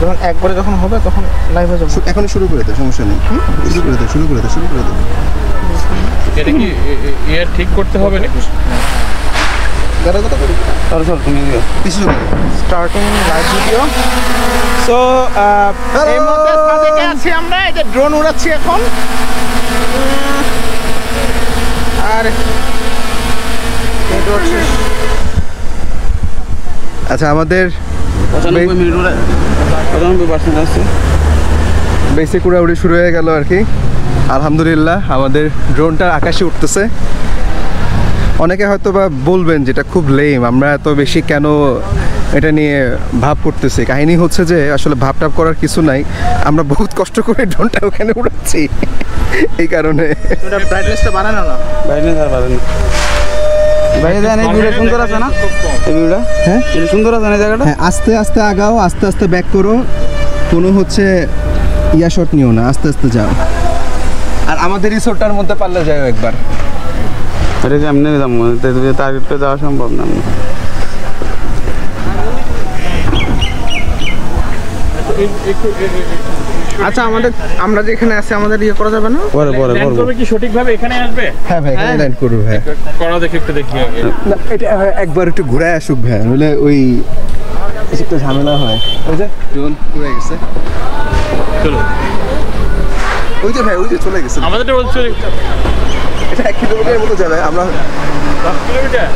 যখন একবারে যখন হবে তখন লাইভে যাবো। এখনই শুরু করে দে, সমস্যা নেই। শুরু করে দে, শুরু করে দে, শুরু করে দে। এটা কি ইয়া ঠিক করতে হবে নাকি? দাঁড়া দাঁড়া করি। সর তুমি দিও। পিছু স্টার্টিং লাইভ ভিডিও। সো এই মুহূর্তে সাজেকে আছি আমরা, এই যে ড্রোন উড়াচ্ছি এখন। আর আচ্ছা আমাদের 95 মিনিট ওরা 95% আছে। বেসিক উড়াউড়ি শুরু হয়ে গেল আর কি। আলহামদুলিল্লাহ আমাদের ড্রোনটা আকাশে উঠতেছে। অনেকে হয়তো বা বলবেন যেটা খুব লেম, আমরা এত বেশি কেন এটা নিয়ে ভাব করতেছি। কাহিনী হচ্ছে যে আসলে ভাব টাপ করার কিছু নাই, আমরা বহুত কষ্ট করে ড্রোনটা ওখানে উড়াচ্ছি এই কারণে। এটা ব্রাইটনেসটা বাড়ানো না। বাইরে যা পারেন বাইরে যান। এই ভিউটা সুন্দর আছে না? এই ভিউটা হ্যাঁ এটা সুন্দর আছে না এই জায়গাটা? হ্যাঁ আস্তে আস্তে আগাও, আস্তে আস্তে ব্যাক করো, কোনো হচ্ছে ইয়া শট নিও না, আস্তে আস্তে যাও। আর আমাদের রিসোর্টটার মধ্যে পারলে যাও একবার। আরে সামনে যাবো, টার্গেটটা যাওয়া সম্ভব না। আচ্ছা আমরা যেখানে আছি আমাদের ইয়ে করা যাবে না? পরে পরে ল্যান্ড করবো। করবে কি সঠিকভাবে এখানে আসবে? হ্যাঁ ভাই এখানে ল্যান্ড করবো। হ্যাঁ করো দেখি, একটু দেখি আগে। না এটা একবার একটু ঘুরায় আসুক ভাই, নইলে ওই একটা ঝামেলা হয়। ওই যে ড্রোন ঘুরে গেছে। চলো ওই যে ভাই ওই যে চলে গেছে। আমাদের বলছো এটা 1 কিলোমিটারের মতো যাবে। আমরা 10 কিলোমিটার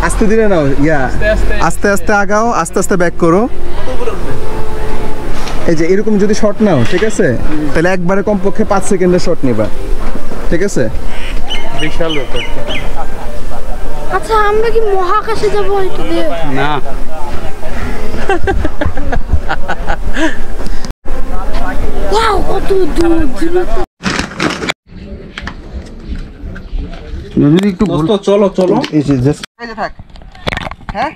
আস্তে ধীরে নাও, ইয়া আস্তে। আস্তে আস্তে আগাও, আস্তে আস্তে ব্যাক করো। এই যে এরকম যদি শট নাও ঠিক আছে, তাহলে একবারে কমপক্ষে 5 সেকেন্ডের শট নিবা, ঠিক আছে? বিশাল ব্যাপার। আচ্ছা আমরা কি মহাকাশে যাব হয়তো দিয়ে? না ওয়াও কত দূর জীবিত। যদি একটু চলো চলো এই যে জাস্ট থাক হ্যাঁ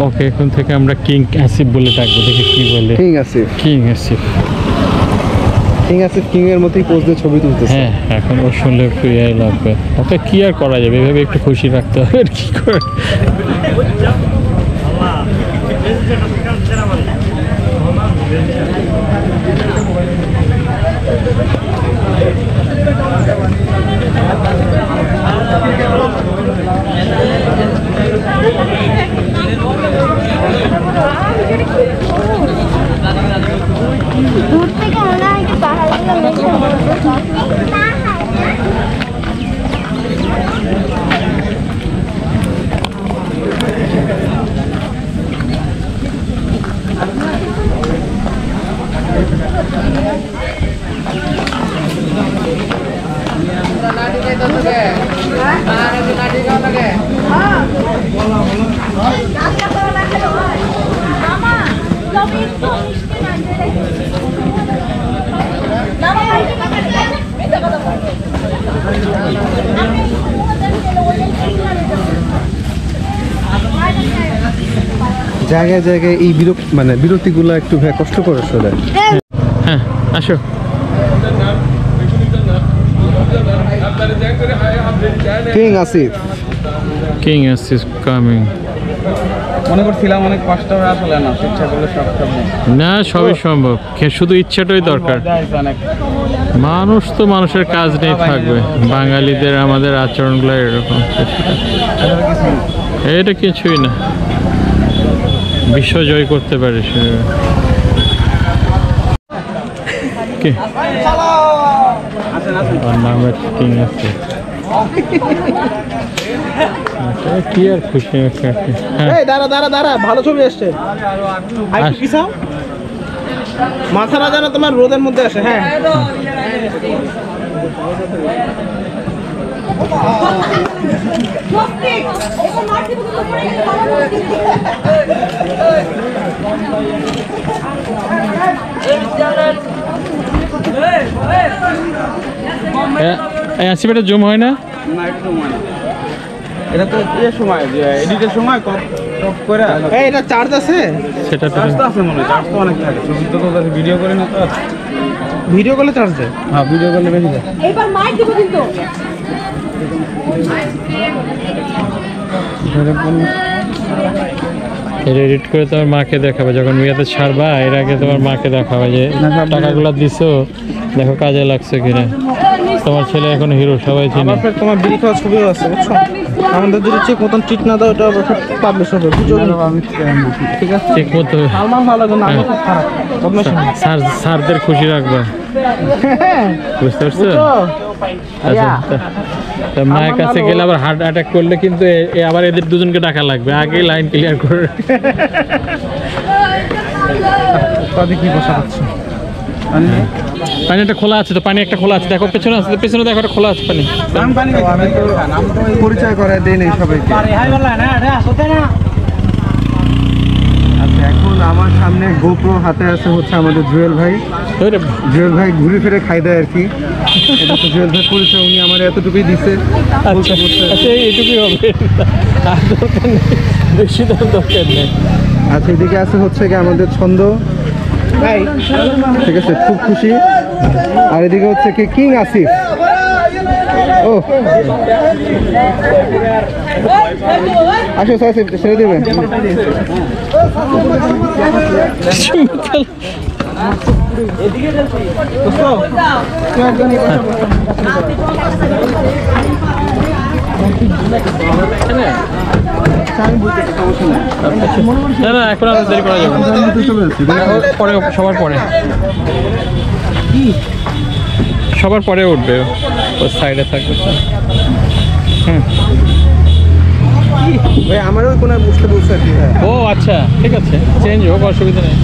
ওকে, এখন থেকে আমরা কিং আসিফ বলে ডাকবো, দেখি কি বলে। King Asif king Asif, king Asif king এর মতোই পোজ দিয়ে ছবি তুলতেছে। হ্যাঁ এখন ওর শুনলে ফিরিয়াই লাগবে। ওকে কি আর করা যাবে, এভাবে একটু খুশি রাখতে হবে আর কি করে। দূর থেকে মনে হয় কি পাহাড়গুলো মেঘের মধ্যে। জায়গায় জায়গায় এই বিরতিগুলো একটু কষ্ট করে আসলে। হ্যাঁ আসো। King Asif, king Asif coming. মনে করছিলাম অনেক কষ্ট হবে, আসলে না, ইচ্ছা করলে সব সম্ভব। না সবই সম্ভব, শুধু ইচ্ছাটাই দরকার। অনেক মানুষ তো মানুষের কাজ নেই থাকবে। বাঙালিদের আমাদের আচরণগুলো এরকম, এটা কিছুই না, বিশ্ব জয় করতে পারিস। কি নামের কিং আছে, কি আর খুশি। এই দাঁড়া দাঁড়া দাঁড়া, ভালো ছবি আসছে। আরেকটু পিছাও, মাথাটা যেন তোমার রোদের মধ্যে আসে। হ্যাঁ অ্যাসিপেটে জুম হয় না? না একটু সময় না, এটা তো সময় যে এডিটের সময় কপ করে। এটা চার্জ আছে? সেটা তো চার্জ তো আছে মনে হয়, চার্জ তো অনেক থাকে। ছবি তো ভিডিও করে না তো, ভিডিও করলে চার্জ দেয়? হ্যাঁ ভিডিও করলে বেশি যায়। এইবার মাইক দিব কিন্তু এডিট করে তোমার মাকে দেখাবে যখন বিয়েতে ছাড়বা, এর আগে তোমার মাকে দেখাবে যে টাকাগুলো দিছো, দেখো কাজে লাগছে কিনা। তোমার ছেলে এখন হিরো, সবাই চিনে। তোমার বিড়ি খাওয়া ছবিও আছে বুঝছো? আমাদের যদি ঠিক মতন ট্রিট না দাও এটা পাবলিশ হবে, বুঝছো? ঠিক আছে, ঠিক মতো সালমান ভালো কিন্তু আমি খুব খারাপ বদমাশি। স্যারদের খুশি রাখবা, বুঝতে পারছো? আচ্ছা, তা মায়ের কাছে গেলে আবার হার্ট অ্যাটাক করলে কিন্তু আবার এদের দুজনকে ডাকা লাগবে, আগে লাইন ক্লিয়ার করে। তাদের কি বসা হচ্ছে? পানি একটা খোলা আছে তো, পানি একটা খোলা আছে, দেখো পেছনে আছে, পেছনে দেখো একটা খোলা আছে পানি। পরিচয় করায় দেই নাই সবাইকে। আচ্ছা, এখন আমার সামনে গোপ্রো হাতে আছে হচ্ছে আমাদের জুয়েল ভাই। জুয়েল ভাই ঘুরে ফিরে খাই দেয় আর কি। এটা তো জুয়েল ভাই পরিচয়, উনি আমার এতটুকুই দিচ্ছে। আচ্ছা এইটুকুই হবে, আর দরকার নেই, বেশি দরকার নেই। আচ্ছা, এদিকে আছে হচ্ছে কি আমাদের ছন্দ, ঠিক আছে, খুব খুশি। আর এদিকে হচ্ছে কি কিং আসিফ। ও আসো আসিফ, ছেড়ে দেবে। না না, এখন আর দেরি করা যাবে না, পরে সবার পরে, সবার পরে উঠবে, ওর সাইডে থাকবে। ভাই আমারও কোনো বুঝতে বলছে আর কি। ও আচ্ছা, ঠিক আছে, চেঞ্জ হোক, অসুবিধা নেই।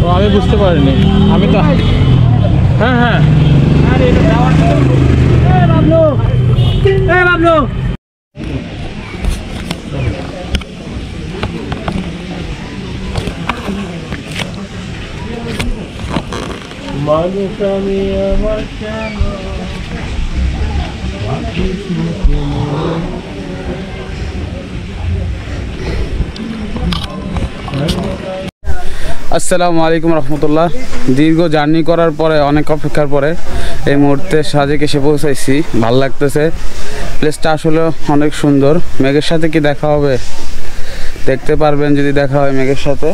ও আমি বুঝতে পারিনি, আমি তো হ্যাঁ হ্যাঁ মানুষ আমি আমার কেন। আসসালামু আলাইকুম রহমতুল্লাহ। দীর্ঘ জার্নি করার পরে, অনেক অপেক্ষার পরে এই মুহূর্তে সাজেক এসে পৌঁছাইছি। ভালো লাগতেছে, প্লেসটা আসলে অনেক সুন্দর। মেঘের সাথে কি দেখা হবে দেখতে পারবেন যদি দেখা হয় মেঘের সাথে।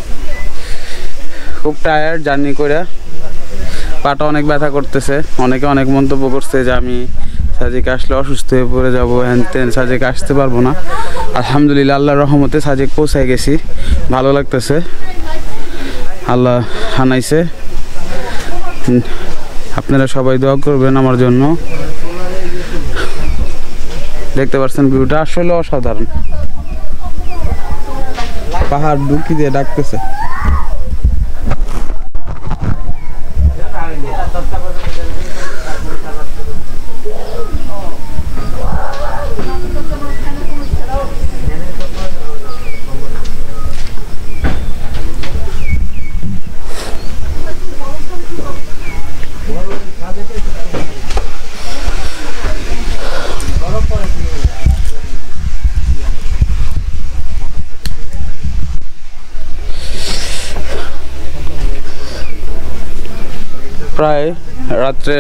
খুব টায়ার্ড জার্নি করে, পাটা অনেক ব্যথা করতেছে। অনেকে অনেক মন্তব্য করছে যে আমি সাজেকে আসলে অসুস্থ হয়ে পড়ে যাবো, হ্যান তেন, সাজেকে আসতে পারবো না। আলহামদুলিল্লাহ, আল্লাহর রহমতে সাজেক পৌঁছায় গেছি, ভালো লাগতেছে। আল্লাহ হানাইছে, আপনারা সবাই দোয়া করবেন আমার জন্য। দেখতে পাচ্ছেন ভিউটা আসলে অসাধারণ, পাহাড় ডুকি দিয়ে ডাকতেছে। প্রায় রাত্রে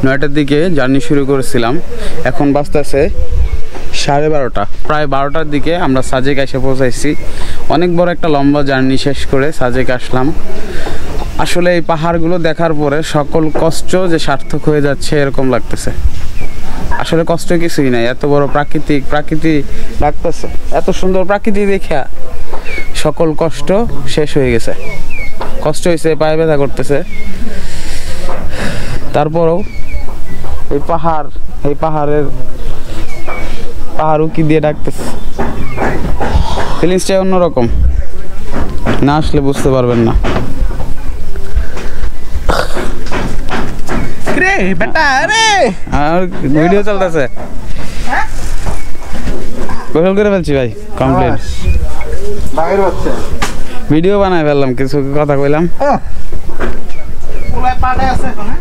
9টার দিকে জার্নি শুরু করেছিলাম, এখন বাজতেছে 12:30। প্রায় 12টার দিকে আমরা সাজেক এসে পৌঁছাইছি। অনেক বড় একটা লম্বা জার্নি শেষ করে সাজেক আসলাম। আসলে এই পাহাড়গুলো দেখার পরে সকল কষ্ট যে সার্থক হয়ে যাচ্ছে এরকম লাগতেছে। আসলে কষ্ট কিছুই নাই, এত বড় প্রাকৃতি লাগতেছে, এত সুন্দর প্রাকৃতি দেখা সকল কষ্ট শেষ হয়ে গেছে। কষ্ট হয়েছে, পায়ে ব্যথা করতেছে, তারপরেও এই পাহাড় উকি দিয়ে ডাকতেছে। ফিলিংসটা অন্যরকম, না আসলে বুঝতে পারবেন না। আমার ভিডিও চলতেছে, গোসল করে ফেলছি ভাই, কমপ্লিট ভিডিও বানাই ফেললাম, কিছু কথা কইলাম। পাটায় আছে এখন, হ্যাঁ?